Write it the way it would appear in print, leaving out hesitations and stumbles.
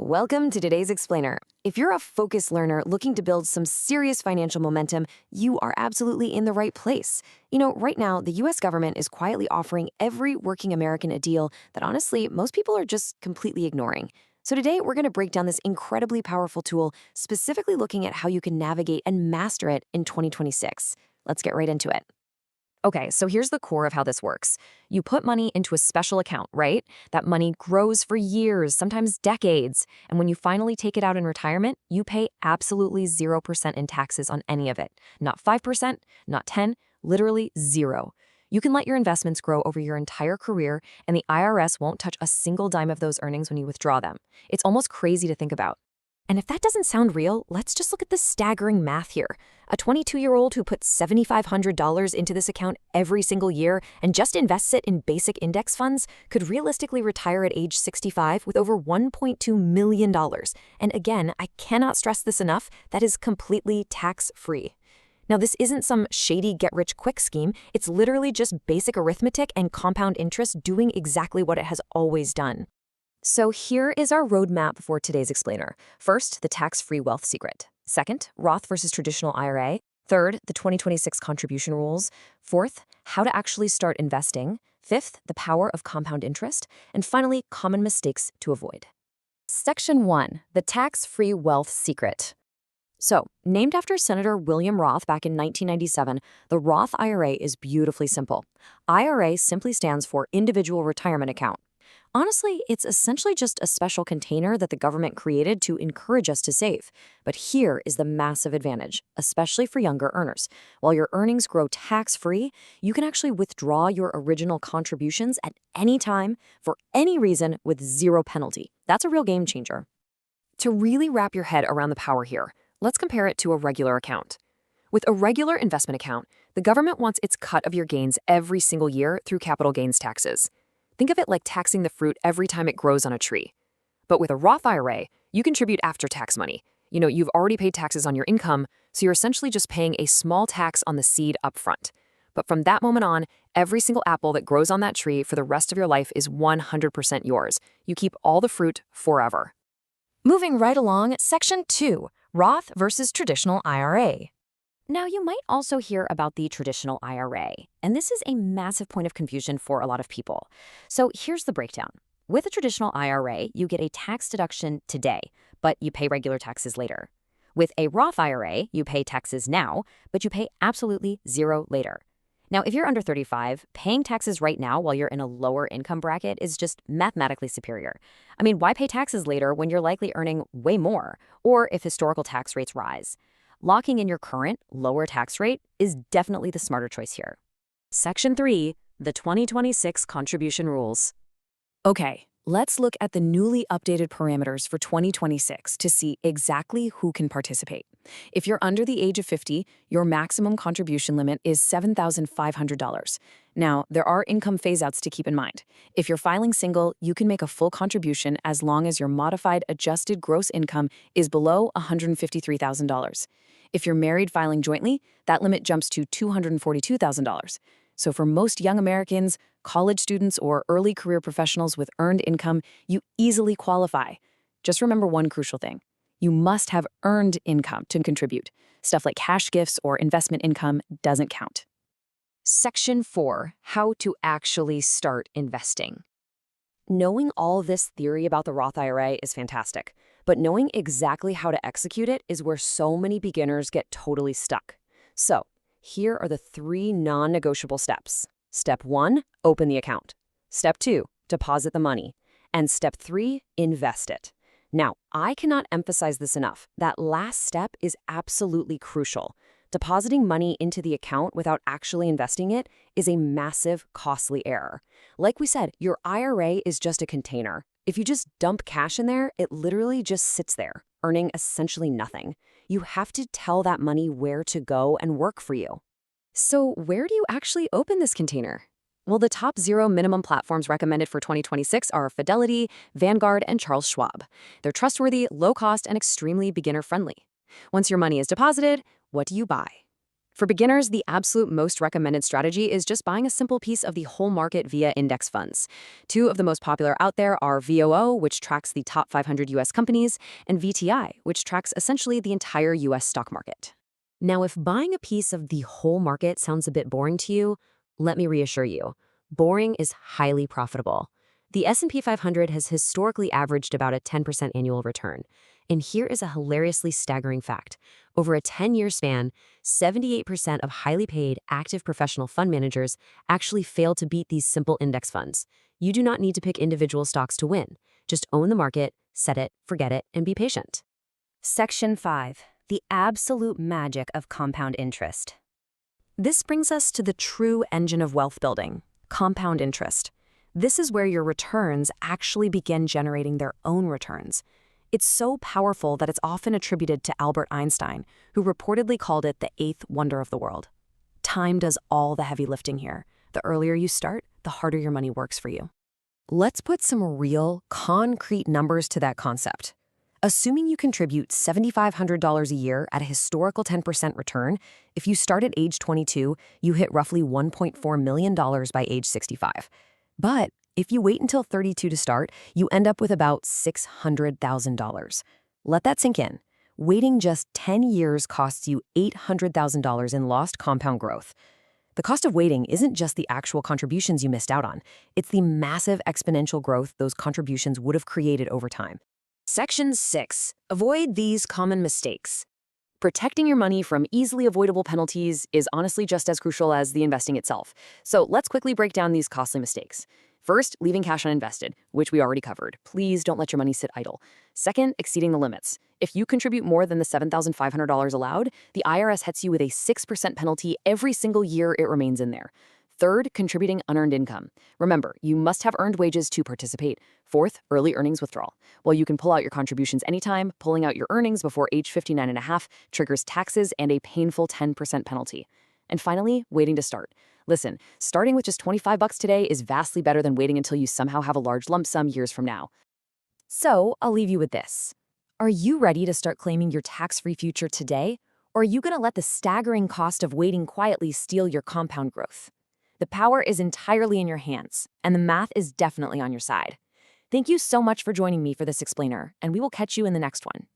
Welcome to today's Explainer. If you're a focused learner looking to build some serious financial momentum, you are absolutely in the right place. Right now, the US government is quietly offering every working American a deal that honestly, most people are just completely ignoring. So today, we're going to break down this incredibly powerful tool, specifically looking at how you can navigate and master it in 2026. Let's get right into it. Okay, so here's the core of how this works. You put money into a special account, right? That money grows for years, sometimes decades. And when you finally take it out in retirement, you pay absolutely 0% in taxes on any of it. Not 5%, not 10, literally 0. You can let your investments grow over your entire career, and the IRS won't touch a single dime of those earnings when you withdraw them. It's almost crazy to think about. And if that doesn't sound real, let's just look at the staggering math here. A 22-year-old who puts $7,500 into this account every single year and just invests it in basic index funds could realistically retire at age 65 with over $1.2 million. And again, I cannot stress this enough, that is completely tax-free. Now, this isn't some shady get-rich-quick scheme. It's literally just basic arithmetic and compound interest doing exactly what it has always done. So here is our roadmap for today's Explainer. First, the tax-free wealth secret. Second, Roth versus traditional IRA. Third, the 2026 contribution rules. Fourth, how to actually start investing. Fifth, the power of compound interest. And finally, common mistakes to avoid. Section 1, the tax-free wealth secret. So, named after Senator William Roth back in 1997, the Roth IRA is beautifully simple. IRA simply stands for Individual Retirement Account. Honestly, it's essentially just a special container that the government created to encourage us to save. But here is the massive advantage, especially for younger earners. While your earnings grow tax-free, you can actually withdraw your original contributions at any time, for any reason, with zero penalty. That's a real game changer. To really wrap your head around the power here, let's compare it to a regular account. With a regular investment account, the government wants its cut of your gains every single year through capital gains taxes. Think of it like taxing the fruit every time it grows on a tree. But with a Roth IRA, you contribute after-tax money. You've already paid taxes on your income, so you're essentially just paying a small tax on the seed up front. But from that moment on, every single apple that grows on that tree for the rest of your life is 100% yours. You keep all the fruit forever. Moving right along, Section 2, Roth versus traditional IRA. Now, you might also hear about the traditional IRA, and this is a massive point of confusion for a lot of people. So here's the breakdown. With a traditional IRA, you get a tax deduction today, but you pay regular taxes later. With a Roth IRA, you pay taxes now, but you pay absolutely zero later. Now, if you're under 35, paying taxes right now while you're in a lower income bracket is just mathematically superior. I mean, why pay taxes later when you're likely earning way more, or if historical tax rates rise? Locking in your current, lower tax rate is definitely the smarter choice here. Section 3, the 2026 contribution rules. Okay, let's look at the newly updated parameters for 2026 to see exactly who can participate. If you're under the age of 50, your maximum contribution limit is $7,500. Now, there are income phase-outs to keep in mind. If you're filing single, you can make a full contribution as long as your modified adjusted gross income is below $153,000. If you're married filing jointly, that limit jumps to $242,000. So for most young Americans, college students, or early career professionals with earned income, you easily qualify. Just remember one crucial thing. You must have earned income to contribute. Stuff like cash gifts or investment income doesn't count. Section 4, how to actually start investing. Knowing all this theory about the Roth IRA is fantastic, but knowing exactly how to execute it is where so many beginners get totally stuck. So, here are the 3 non-negotiable steps. Step 1, open the account. Step 2, deposit the money. And step 3, invest it. Now, I cannot emphasize this enough. That last step is absolutely crucial. Depositing money into the account without actually investing it is a massive, costly error. Like we said, your IRA is just a container. If you just dump cash in there, it literally just sits there, earning essentially nothing. You have to tell that money where to go and work for you. So where do you actually open this container? Well, the top 0 minimum platforms recommended for 2026 are Fidelity, Vanguard, and Charles Schwab. They're trustworthy, low-cost, and extremely beginner-friendly. Once your money is deposited, what do you buy? For beginners, the absolute most recommended strategy is just buying a simple piece of the whole market via index funds. Two of the most popular out there are VOO, which tracks the top 500 US companies, and VTI, which tracks essentially the entire US stock market. Now, if buying a piece of the whole market sounds a bit boring to you, let me reassure you, boring is highly profitable. The S&P 500 has historically averaged about a 10% annual return. And here is a hilariously staggering fact. Over a 10-year span, 78% of highly paid, active professional fund managers actually fail to beat these simple index funds. You do not need to pick individual stocks to win. Just own the market, set it, forget it, and be patient. Section 5. The absolute magic of compound interest. This brings us to the true engine of wealth building, compound interest. This is where your returns actually begin generating their own returns. It's so powerful that it's often attributed to Albert Einstein, who reportedly called it the eighth wonder of the world. Time does all the heavy lifting here. The earlier you start, the harder your money works for you. Let's put some real, concrete numbers to that concept. Assuming you contribute $7,500 a year at a historical 10% return, if you start at age 22, you hit roughly $1.4 million by age 65. But if you wait until 32 to start, you end up with about $600,000. Let that sink in. Waiting just 10 years costs you $800,000 in lost compound growth. The cost of waiting isn't just the actual contributions you missed out on. It's the massive exponential growth those contributions would have created over time. Section 6. Avoid these common mistakes. Protecting your money from easily avoidable penalties is honestly just as crucial as the investing itself. So let's quickly break down these costly mistakes. First, leaving cash uninvested, which we already covered. Please don't let your money sit idle. Second, exceeding the limits. If you contribute more than the $7,500 allowed, the IRS hits you with a 6% penalty every single year it remains in there. Third, contributing unearned income. Remember, you must have earned wages to participate. Fourth, early earnings withdrawal. While you can pull out your contributions anytime, pulling out your earnings before age 59 and a half triggers taxes and a painful 10% penalty. And finally, waiting to start. Listen, starting with just $25 today is vastly better than waiting until you somehow have a large lump sum years from now. So, I'll leave you with this. Are you ready to start claiming your tax-free future today? Or are you going to let the staggering cost of waiting quietly steal your compound growth? The power is entirely in your hands, and the math is definitely on your side. Thank you so much for joining me for this explainer, and we will catch you in the next one.